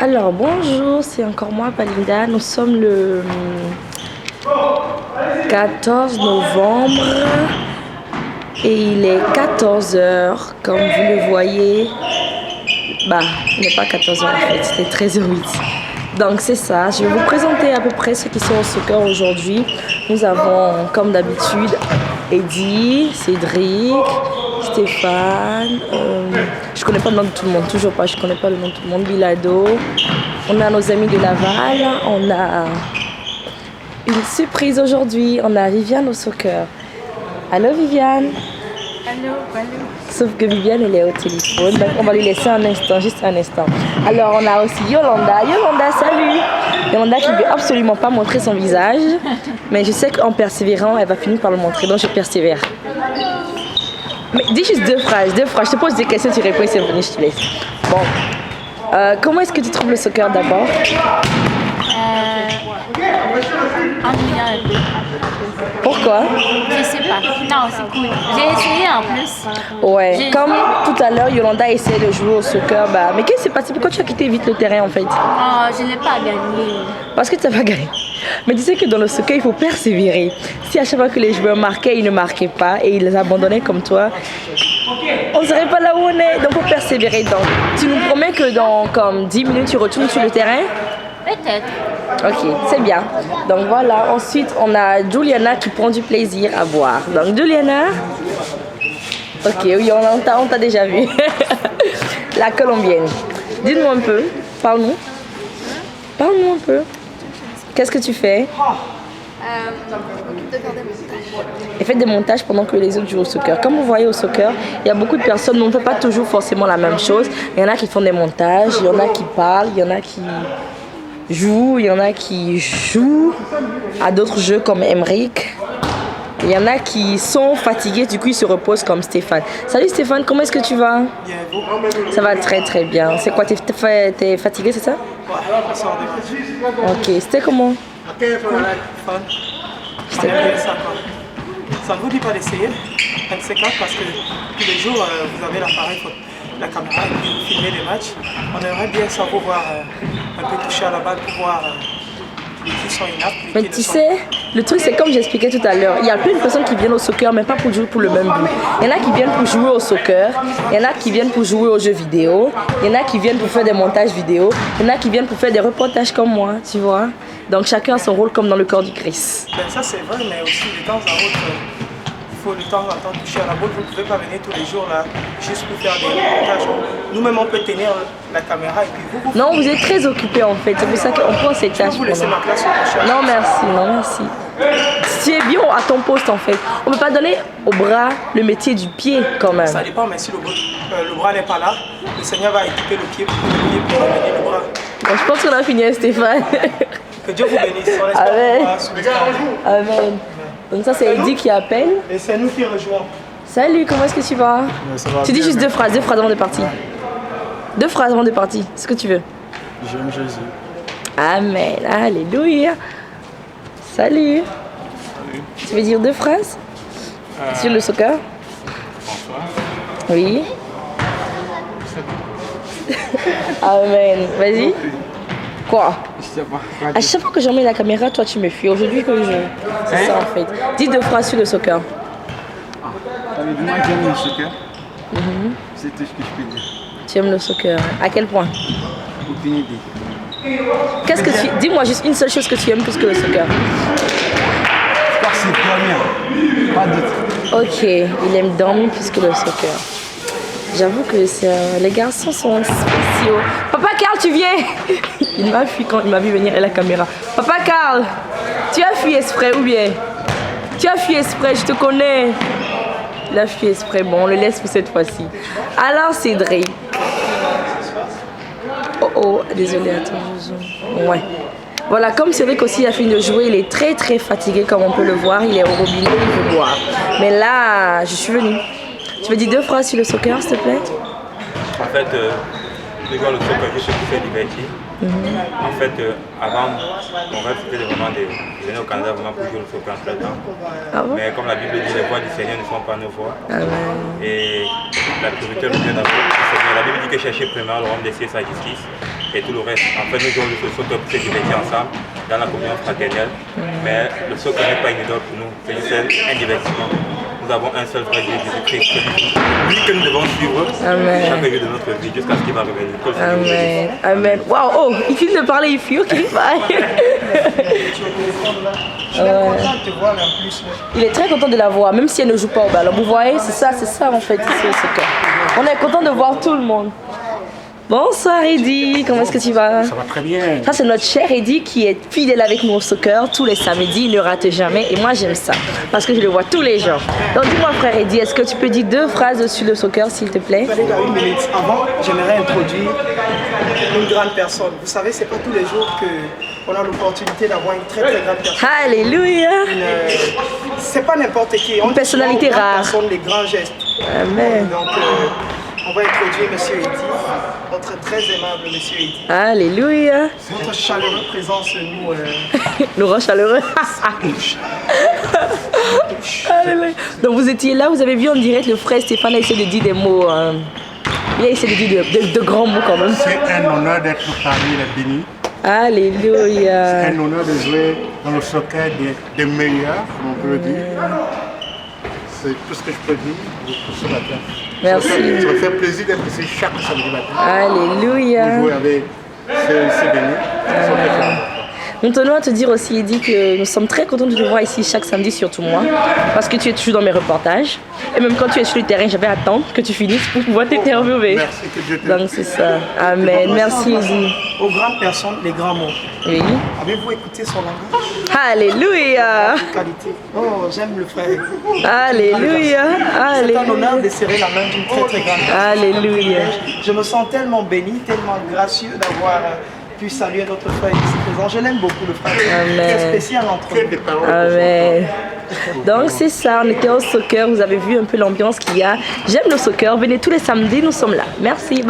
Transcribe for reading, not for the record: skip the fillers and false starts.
Alors bonjour, c'est encore moi Palinda. Nous sommes le 14 novembre et il est 14 heures comme vous le voyez. Bah, il n'est pas 14 heures en fait, c'était 13h08. Donc c'est ça, je vais vous présenter à peu près ceux qui sont au soccer aujourd'hui. Nous avons comme d'habitude Eddie, Cédric, Stéphane, je connais pas le nom de tout le monde, toujours pas, je connais pas le nom de tout le monde, Bilado. On a nos amis de Laval, on a une surprise aujourd'hui, on a Viviane au soccer. Allô Viviane? Allô, allô. Sauf que Viviane, elle est au téléphone, donc on va lui laisser un instant, juste un instant. Alors on a aussi Yolanda. Yolanda, salut! Yolanda qui ne veut absolument pas montrer son visage, mais je sais qu'en persévérant, elle va finir par le montrer, donc je persévère. Mais dis juste deux phrases. Je te pose des questions, tu réponds et c'est venu, je te laisse. Bon. Comment est-ce que tu trouves le soccer d'abord? Ennuyant un peu. Pourquoi? Je sais pas. Non, c'est cool. J'ai essayé en plus. Ouais, comme tout à l'heure, Yolanda essayait de jouer au soccer. Bah, mais qu'est-ce qui s'est passé? Pourquoi tu as quitté vite le terrain en fait? Oh, je n'ai pas gagné. Parce que tu n'as pas gagné. Mais tu sais que dans le soccer, il faut persévérer. Si à chaque fois que les joueurs marquaient, ils ne marquaient pas et ils les abandonnaient comme toi, on ne serait pas là où on est. Donc, il faut persévérer. Donc, tu nous promets que dans comme 10 minutes, tu retournes sur le terrain? Peut-être. Ok, c'est bien. Donc voilà, ensuite on a Juliana qui prend du plaisir à boire. Donc Juliana, ok, oui, on t'a déjà vu. La colombienne. Dis-nous un peu, parle-nous. Parle-nous un peu. Qu'est-ce que tu fais? Elle fait des montages pendant que les autres jouent au soccer. Comme vous voyez au soccer, il y a beaucoup de personnes, mais on ne fait pas toujours forcément la même chose. Il y en a qui font des montages, il y en a qui parlent, il y en a qui jouent, il y en a qui jouent à d'autres jeux comme Emric. Il y en a qui sont fatigués, du coup ils se reposent comme Stéphane. Salut Stéphane, comment est-ce que tu vas? Bien, vous? Ça va très très bien. C'est quoi, t'es fatigué, c'est ça? Ouais, on sort des matchs. Ok, c'était comment? Fun. C'était Ça ne vous dit pas d'essayer un de ces quatre parce que tous les jours vous avez l'appareil, la caméra et puis vous filmez les matchs. On aimerait bien ça vous voir un peu toucher à la balle pour voir qui sont inaptes. Mais tu sais, le truc c'est comme j'expliquais tout à l'heure, il y a plein de personnes qui viennent au soccer mais pas pour jouer pour le même but. Il y en a qui viennent pour jouer au soccer, il y en a qui viennent pour jouer aux jeux vidéo, il y en a qui viennent pour faire des montages vidéo, il y en a qui viennent pour faire des reportages comme moi, tu vois. Donc chacun a son rôle comme dans le corps du Christ. Ben, ça c'est vrai, mais aussi de temps à autre, il faut de temps en temps toucher à la balle. Vous ne pouvez pas venir tous les jours là juste pour faire des reportages. Nous-mêmes on peut tenir la caméra et puis vous. Non, vous êtes très occupés en fait, c'est pour ça qu'on prend ces tâches. Vous laissez ma classe au prochain. Non merci, non merci. Tu es bien à ton poste en fait. On ne peut pas donner au bras le métier du pied quand même. Ça dépend, mais si le bras n'est pas là, le Seigneur va équiper le pied pour amener le bras. Bon, je pense qu'on a fini Stéphane. Que Dieu vous bénisse. On espère Amen. vous voir sur le terrain. Amen. Donc ça c'est Eddie qui appelle. Et c'est nous qui rejoignons. Salut, comment est-ce que tu vas? Ça va Tu dis bien, juste deux phrases avant de partir. Deux phrases avant de partir, ce que tu veux. J'aime Jésus. Amen, alléluia. Salut. Salut. Tu veux dire deux phrases sur le soccer? Bonsoir. Oui. Amen. Vas-y. Quoi? Je sais pas. À chaque fois que j'emmène la caméra, toi tu me fuis. Aujourd'hui que je... C'est ça en fait. Dis deux phrases sur le soccer. T'avais dit moi j'aime le soccer. C'est tout ce que je peux dire. Tu aimes le soccer. À quel point? Aucune idée. Qu'est-ce que tu... Dis-moi juste une seule chose que tu aimes plus que le soccer. Je crois que c'est dormir. Pas d'autre. Ok, il aime dormir plus que le soccer. J'avoue que les garçons sont spéciaux. Papa Carl, tu viens? Il m'a fui quand il m'a vu venir à la caméra. Papa Carl, tu as fui exprès ou bien? Tu as fui exprès, je te connais. Il a fui exprès, bon, on le laisse pour cette fois-ci. Alors Cédric. Oh oh, désolé, attends. Ouais. Voilà, comme Cédric aussi a fini de jouer, il est très très fatigué comme on peut le voir. Il est au robinet, il veut boire. Mais là, je suis venue. Tu veux dire deux phrases sur le soccer, s'il te plaît? En fait, je vois le soccer, je suis très diverti. En fait, avant, mon rêve c'était vraiment de venir au Canada vraiment pour jouer le soccer en plein temps. Ah bon? Mais comme la Bible dit, les voix du Seigneur ne sont pas nos voix. Amen. Et la priorité nous vient d'avoir le Seigneur. La Bible dit que chercher premièrement le royaume des cieux et sa justice. et tout le reste. En fait, nous jouons le soccer pour se divertir ensemble dans la communion fraternelle. Mais le soccer n'est pas une idole pour nous, c'est juste un divertissement. Nous avons un seul vrai Dieu, Jésus-Christ, lui que nous devons suivre chaque jour de notre vie jusqu'à ce qu'il va revenir. Amen. Amen. Waouh, oh, il finit de parler, il fuit, ok, bye. Je suis content de te voir en plus. Il est très content de la voir, même si elle ne joue pas au ballon. Vous voyez, c'est ça en fait ici au soccer. On est content de voir tout le monde. Bonsoir Eddie, comment est-ce que tu vas? Ça va très bien. Ça c'est notre cher Eddie qui est fidèle avec nous au soccer tous les samedis, il ne rate jamais et moi j'aime ça parce que je le vois tous les jours. Donc dis-moi frère Eddie, est-ce que tu peux dire 2 phrases sur le soccer s'il te plaît? Allez, dans 1 minute. Avant, j'aimerais introduire une grande personne. Vous savez, c'est pas tous les jours qu'on a l'opportunité d'avoir une très très grande personne. Alléluia. C'est pas n'importe qui. Une personnalité rare. Personne, les grands gestes. Amen. Donc, on va introduire M. Eddy, notre très aimable M. Eddy. Alléluia. Votre chaleureuse présence nous... Nous rend chaleureux. Alléluia. Donc vous étiez là, vous avez vu en direct le frère Stéphane a essayé de dire des mots. Il a essayé de dire de grands mots quand même. C'est un honneur d'être parmi les bénis. Alléluia. C'est un honneur de jouer dans le soccer des meilleurs, comme on peut le dire. C'est tout ce que je peux dire pour ce matin. Merci. Ça me fait plaisir d'être ici chaque samedi matin. Alléluia. Pour jouer avec ces bénis. Nous tenons à te dire aussi, Eddy, que nous sommes très contents de te voir ici chaque samedi, surtout moi, parce que tu es toujours dans mes reportages. Et même quand tu es sur le terrain, j'avais attendre que tu finisses pour pouvoir t'interviewer. Merci, que Dieu te Donc c'est ça. Amen. Merci, Eddy. Aux grandes personnes, les grands mots. Oui. Avez-vous écouté son langage? Alléluia. Qualité. Oh, j'aime le frère. Alléluia. C'est un honneur Alléluia. de serrer la main d'une très très grande personne. Alléluia. Je me sens tellement béni, tellement gracieux d'avoir pu saluer notre frère ici présent. Je l'aime beaucoup, le frère. Amen. Très spécial entre nous. Amen. Donc c'est ça, on était au soccer, vous avez vu un peu l'ambiance qu'il y a. J'aime le soccer, venez tous les samedis, nous sommes là. Merci.